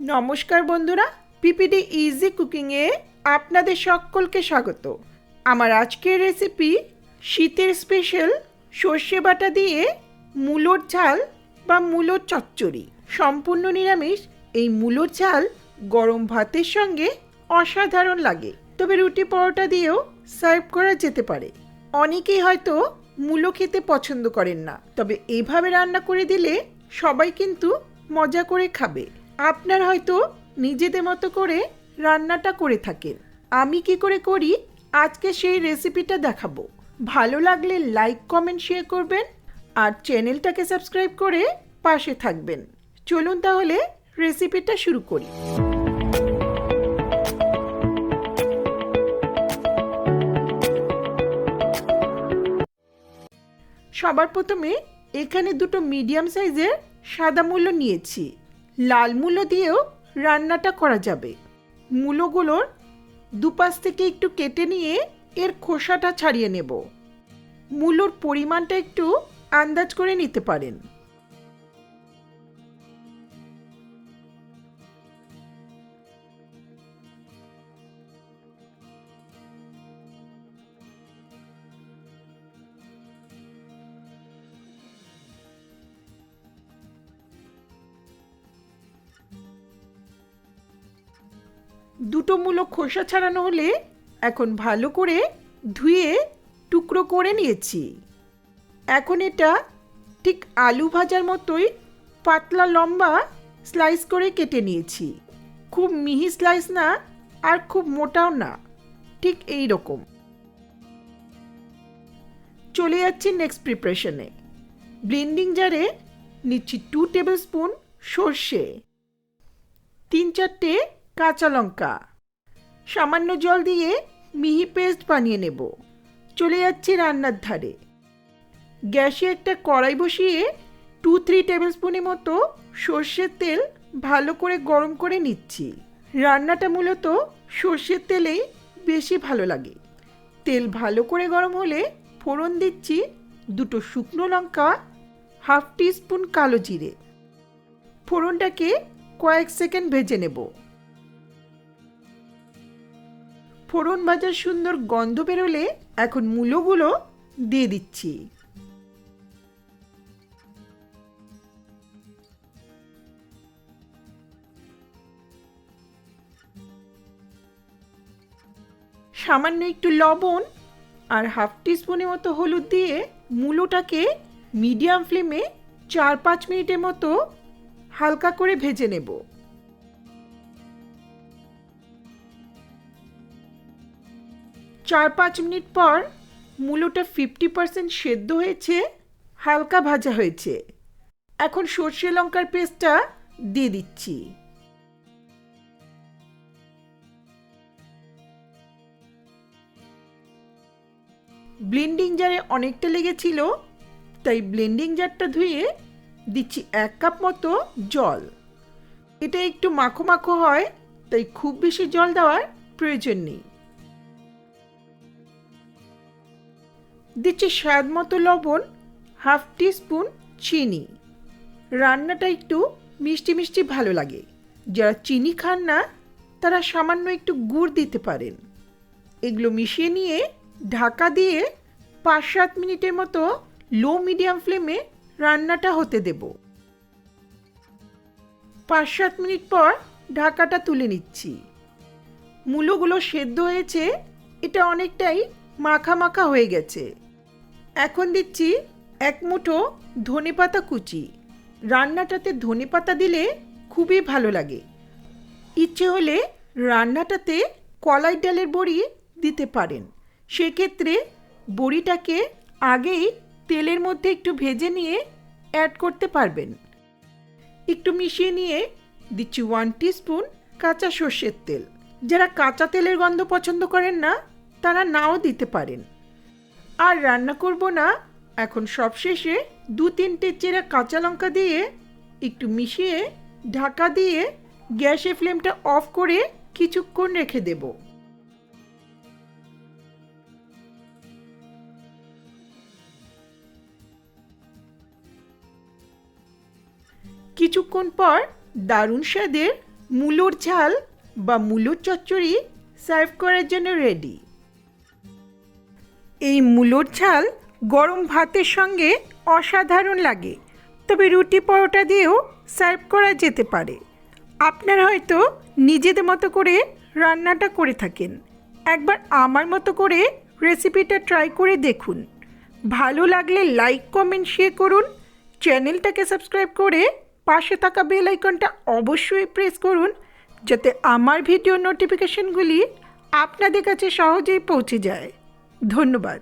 নমস্কার বন্ধুরা, PPD easy কুকিংয়ে আপনাদের সকলকে স্বাগত। আমার আজকের রেসিপি শীতের স্পেশাল সর্ষে বাটা দিয়ে মূলোর ঝাল বা মূলোর চচ্চড়ি। সম্পূর্ণ নিরামিষ এই মূলোর ঝাল গরম ভাতের সঙ্গে অসাধারণ লাগে, তবে রুটি পরোটা দিয়েও সার্ভ করা যেতে পারে। অনেকেই হয়তো মূলো খেতে পছন্দ করেন না, তবে এভাবে রান্না করে দিলে সবাই কিন্তু মজা করে খাবে। আপনার হয়তো নিজেদের মতো করে রান্নাটা করে থাকেন। আমি কি করে করি আজকে সেই রেসিপিটা দেখাবো। ভালো লাগলে লাইক কমেন্ট শেয়ার করবেন আর চ্যানেলটাকে সাবস্ক্রাইব করে পাশে থাকবেন। চলুন তাহলে রেসিপিটা শুরু করি। সবার প্রথমে এখানে দুটো মিডিয়াম সাইজের সাদা মূলো নিয়েছি। লাল মূলো দিয়েও রান্নাটা করা যাবে। মূলোগুলোর দুপাশ থেকে একটু কেটে নিয়ে এর খোসাটা ছাড়িয়ে নেব। মূলোর পরিমাণটা একটু আন্দাজ করে নিতে পারেন। দুটো মূলো খোসা ছাড়ানো হলে এখন ভালো করে ধুয়ে টুকরো করে নিয়েছি। এখন এটা ঠিক আলু ভাজার মতোই পাতলা লম্বা স্লাইস করে কেটে নিয়েছি। খুব মিহি স্লাইস না আর খুব মোটাও না, ঠিক এই রকম। চলে যাচ্ছি নেক্সট প্রিপারেশনে। ব্লেন্ডিং জারে নিচ্ছি 2 টেবিল স্পুন সর্ষে, 3-4টে কাঁচা লঙ্কা, সামান্য জল দিয়ে মিহি পেস্ট বানিয়ে নেব। চলে যাচ্ছি রান্নার ধারে। গ্যাসে একটা কড়াই বসিয়ে 2-3 টেবিল স্পুনের মতো সর্ষের তেল ভালো করে গরম করে নিচ্ছি। রান্নাটা মূলত সর্ষের তেলেই বেশি ভালো লাগে। তেল ভালো করে গরম হলে ফোড়ন দিচ্ছি 2 শুকনো লঙ্কা, 1/2 টিস্পুন কালো জিরে। ফোড়নটাকে কয়েক সেকেন্ড ভেজে নেব। ফোড়ন ভাজার সুন্দর গন্ধ বেরোলে এখন মূলোগুলো দিয়ে দিচ্ছি। সামান্য একটু লবণ আর 1/2 টিস্পুনের মতো হলুদ দিয়ে মূলোটাকে মিডিয়াম ফ্লেমে 4-5 মিনিটের মতো হালকা করে ভেজে নেব। 4-5 মিনিট পর মূলোটা 50% সেদ্ধ হয়েছে, হালকা ভাজা হয়েছে। এখন সর্ষে লঙ্কার পেস্টটা দিয়ে দিচ্ছি। ব্লেন্ডিং জারে অনেকটা লেগেছিল, তাই ব্লেন্ডিং জারটা ধুয়ে দিচ্ছি 1 কাপ মতো জল। এটা একটু মাখো মাখো হয়, তাই খুব বেশি জল দেওয়ার প্রয়োজন নেই। দিচ্ছি স্বাদ মতো লবণ, 1/2 টিস্পুন চিনি। রান্নাটা একটু মিষ্টি মিষ্টি ভালো লাগে। যারা চিনি খান না তারা সামান্য একটু গুড় দিতে পারেন। এগুলো মিশিয়ে নিয়ে ঢাকা দিয়ে 5-7 মিনিটের মতো লো মিডিয়াম ফ্লেমে রান্নাটা হতে দেব। 5-7 মিনিট পর ঢাকাটা তুলে নিচ্ছি। মূলোগুলো সেদ্ধ হয়েছে, এটা অনেকটাই মাখা মাখা হয়ে গেছে। এখন দিচ্ছি 1 মুঠো ধনেপাতা কুচি। রান্নাটাতে ধনেপাতা দিলে খুবই ভালো লাগে। ইচ্ছে হলে রান্নাটাতে কলাই ডালের বড়ি দিতে পারেন। সেক্ষেত্রে বড়িটাকে আগেই তেলের মধ্যে একটু ভেজে নিয়ে অ্যাড করতে পারবেন। একটু মিশিয়ে নিয়ে দিচ্ছি 1 টিস্পুন কাঁচা সর্ষের তেল। যারা কাঁচা তেলের গন্ধ পছন্দ করেন না তারা নাও দিতে পারেন। আর রান্না করব না, এখন সবশেষে 2-3টে চেরা কাঁচা লঙ্কা দিয়ে একটু মিশিয়ে ঢাকা দিয়ে গ্যাসের ফ্লেমটা অফ করে কিছুক্ষণ রেখে দেব। কিছুক্ষণ পর দারুণ স্বাদের মূলোর ঝাল বা মূলোর চচ্চড়ি সার্ভ করার জন্য রেডি। এই মূলোর ঝাল গরম ভাতের সঙ্গে অসাধারণ লাগে, তবে রুটি পরোটা দিয়েও সার্ভ করা যেতে পারে। আপনারা হয়তো নিজেদের মতো করে রান্নাটা করে থাকেন, একবার আমার মতো করে রেসিপিটা ট্রাই করে দেখুন। ভালো লাগলে লাইক কমেন্ট শেয়ার করুন, চ্যানেলটাকে সাবস্ক্রাইব করে পাশে থাকা বেল আইকনটা অবশ্যই প্রেস করুন, যাতে আমার ভিডিও নোটিফিকেশনগুলি আপনাদের কাছে সহজেই পৌঁছে যায়। ধন্যবাদ।